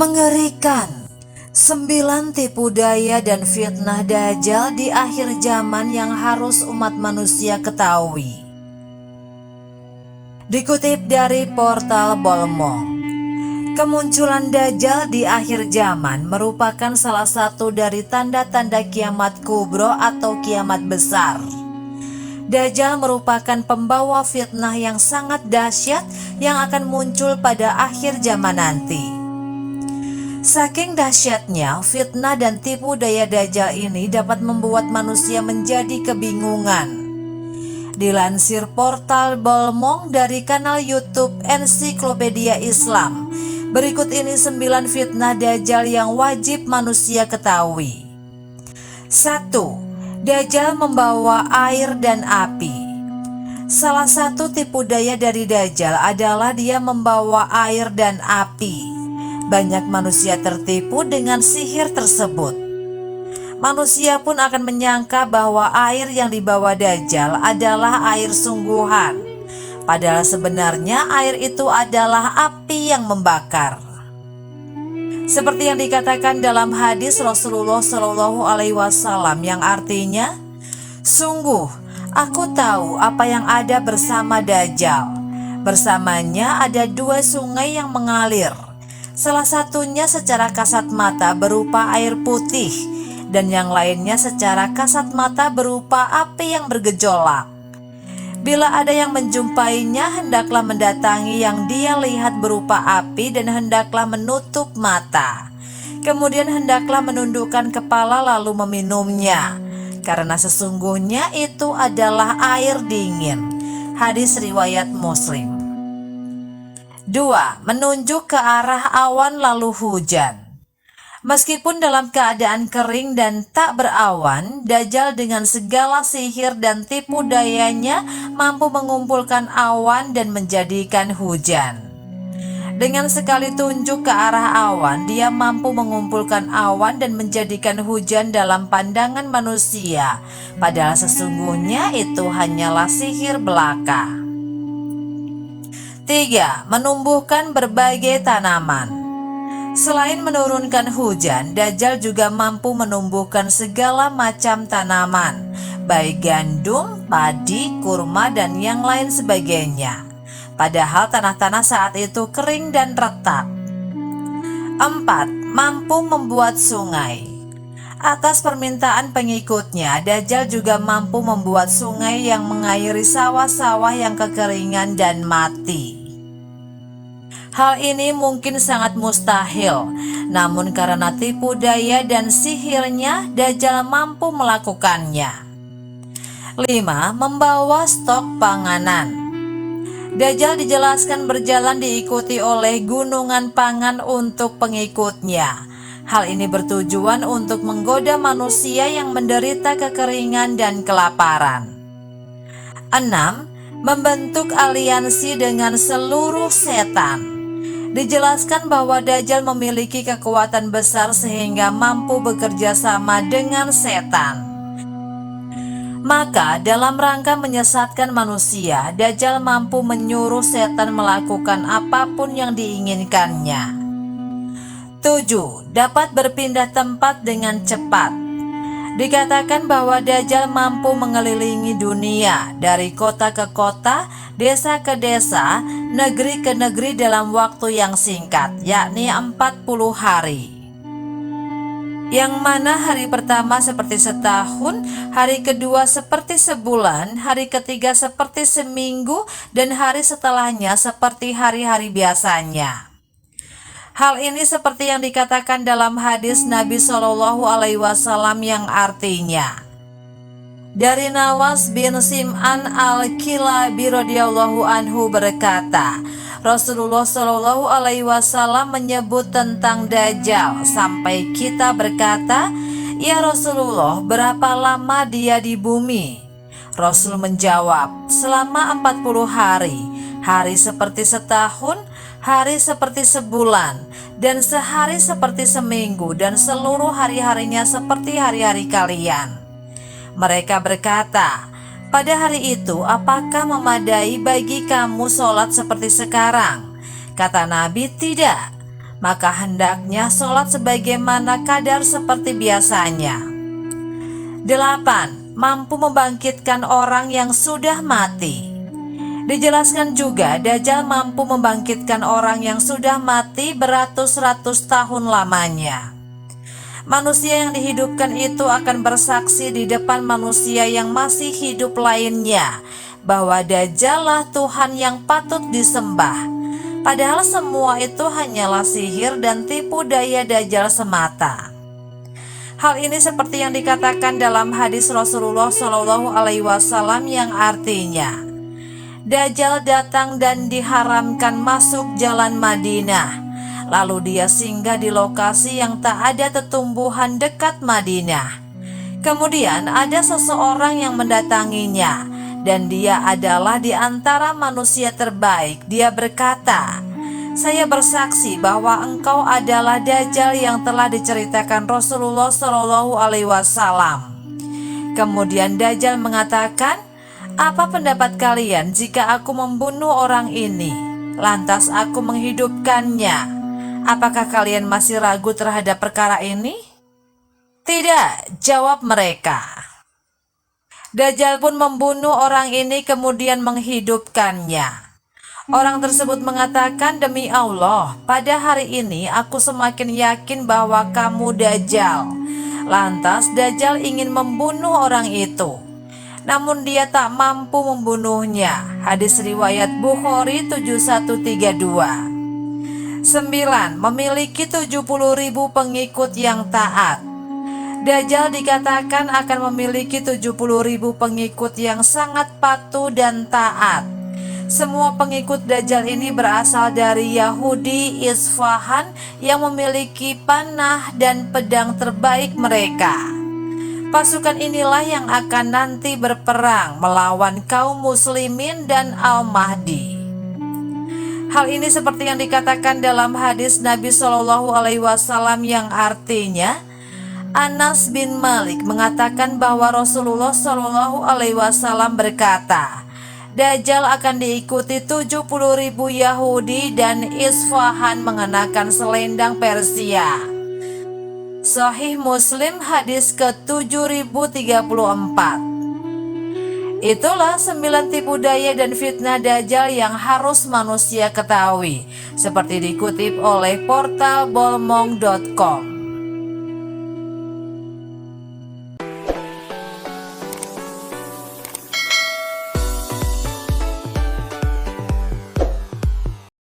Mengerikan. 9 tipu daya dan fitnah Dajjal di akhir zaman yang harus umat manusia ketahui. Dikutip dari portal Bolmong, kemunculan Dajjal di akhir zaman merupakan salah satu dari tanda-tanda kiamat kubro atau kiamat besar. Dajjal merupakan pembawa fitnah yang sangat dahsyat yang akan muncul pada akhir zaman nanti. Saking dahsyatnya, fitnah dan tipu daya Dajjal ini dapat membuat manusia menjadi kebingungan. Dilansir portal Bolmong dari kanal YouTube Ensiklopedia Islam, berikut ini 9 fitnah Dajjal yang wajib manusia ketahui. 1. Dajjal membawa air dan api. Salah satu tipu daya dari Dajjal adalah dia membawa air dan api. Banyak manusia tertipu dengan sihir tersebut. Manusia pun akan menyangka bahwa air yang dibawa Dajjal adalah air sungguhan. Padahal sebenarnya air itu adalah api yang membakar. Seperti yang dikatakan dalam hadis Rasulullah Shallallahu Alaihi Wasallam yang artinya, "Sungguh, aku tahu apa yang ada bersama Dajjal. Bersamanya ada 2 sungai yang mengalir. Salah satunya secara kasat mata berupa air putih, dan yang lainnya secara kasat mata berupa api yang bergejolak. Bila ada yang menjumpainya, hendaklah mendatangi yang dia lihat berupa api dan hendaklah menutup mata. Kemudian hendaklah menundukkan kepala lalu meminumnya, karena sesungguhnya itu adalah air dingin." Hadis riwayat Muslim. 2. Menunjuk ke arah awan lalu hujan. Meskipun dalam keadaan kering dan tak berawan, Dajjal dengan segala sihir dan tipu dayanya mampu mengumpulkan awan dan menjadikan hujan. Dengan sekali tunjuk ke arah awan, dia mampu mengumpulkan awan dan menjadikan hujan dalam pandangan manusia, padahal sesungguhnya itu hanyalah sihir belaka. 3. Menumbuhkan berbagai tanaman. Selain menurunkan hujan, Dajjal juga mampu menumbuhkan segala macam tanaman, baik gandum, padi, kurma, dan yang lain sebagainya. Padahal tanah-tanah saat itu kering dan retak. 4. Mampu membuat sungai. Atas permintaan pengikutnya, Dajjal juga mampu membuat sungai yang mengairi sawah-sawah yang kekeringan dan mati. Hal ini mungkin sangat mustahil, namun karena tipu daya dan sihirnya, Dajjal mampu melakukannya. 5. Membawa stok panganan. Dajjal dijelaskan berjalan diikuti oleh gunungan pangan untuk pengikutnya. Hal ini bertujuan untuk menggoda manusia yang menderita kekeringan dan kelaparan. 6. Membentuk aliansi dengan seluruh setan. Dijelaskan bahwa Dajjal memiliki kekuatan besar sehingga mampu bekerja sama dengan setan. Maka dalam rangka menyesatkan manusia, Dajjal mampu menyuruh setan melakukan apapun yang diinginkannya. 7. Dapat berpindah tempat dengan cepat. Dikatakan bahwa Dajjal mampu mengelilingi dunia dari kota ke kota, desa ke desa, negeri ke negeri dalam waktu yang singkat, yakni 40 hari. Yang mana hari pertama seperti setahun, hari kedua seperti sebulan, hari ketiga seperti seminggu, dan hari setelahnya seperti hari-hari biasanya. Hal ini seperti yang dikatakan dalam hadis Nabi Shallallahu Alaihi Wasallam yang artinya, dari Nawas bin Sim'an al-Kilabi radhiyallahu anhu berkata, Rasulullah Shallallahu Alaihi Wasallam menyebut tentang Dajjal sampai kita berkata, "Ya Rasulullah, berapa lama dia di bumi?" Rasul menjawab, "Selama 40 hari, hari seperti setahun, hari seperti sebulan, dan sehari seperti seminggu, dan seluruh hari-harinya seperti hari-hari kalian." Mereka berkata, "Pada hari itu apakah memadai bagi kamu sholat seperti sekarang?" Kata Nabi, "Tidak." maka hendaknya sholat sebagaimana kadar seperti biasanya. 8. Mampu membangkitkan orang yang sudah mati. Dijelaskan juga Dajjal mampu membangkitkan orang yang sudah mati beratus-ratus tahun lamanya. Manusia yang dihidupkan itu akan bersaksi di depan manusia yang masih hidup lainnya bahwa Dajjal lah Tuhan yang patut disembah. Padahal semua itu hanyalah sihir dan tipu daya Dajjal semata. Hal ini seperti yang dikatakan dalam hadis Rasulullah SAW yang artinya, Dajjal datang dan diharamkan masuk jalan Madinah. Lalu dia singgah di lokasi yang tak ada tetumbuhan dekat Madinah. Kemudian ada seseorang yang mendatanginya, dan dia adalah di antara manusia terbaik. Dia berkata, "Saya bersaksi bahwa engkau adalah Dajjal yang telah diceritakan Rasulullah SAW." Kemudian Dajjal mengatakan, "Apa pendapat kalian jika aku membunuh orang ini, lantas aku menghidupkannya? Apakah kalian masih ragu terhadap perkara ini?" "Tidak," jawab mereka. Dajjal pun membunuh orang ini kemudian menghidupkannya. Orang tersebut mengatakan, "Demi Allah, pada hari ini aku semakin yakin bahwa kamu Dajjal." Lantas Dajjal ingin membunuh orang itu, namun dia tak mampu membunuhnya. Hadis riwayat Bukhari 7132. 9. Memiliki 70.000 pengikut yang taat. Dajjal dikatakan akan memiliki 70.000 pengikut yang sangat patuh dan taat. Semua pengikut Dajjal ini berasal dari Yahudi Isfahan yang memiliki panah dan pedang terbaik mereka. Pasukan inilah yang akan nanti berperang melawan kaum muslimin dan Al-Mahdi. Hal ini seperti yang dikatakan dalam hadis Nabi SAW yang artinya, Anas bin Malik mengatakan bahwa Rasulullah SAW berkata, Dajjal akan diikuti 70.000 Yahudi dan Isfahan mengenakan selendang Persia. Sahih Muslim hadis ke-7034. Itulah 9 tipu daya dan fitnah Dajjal yang harus manusia ketahui, seperti dikutip oleh portal bolmong.com.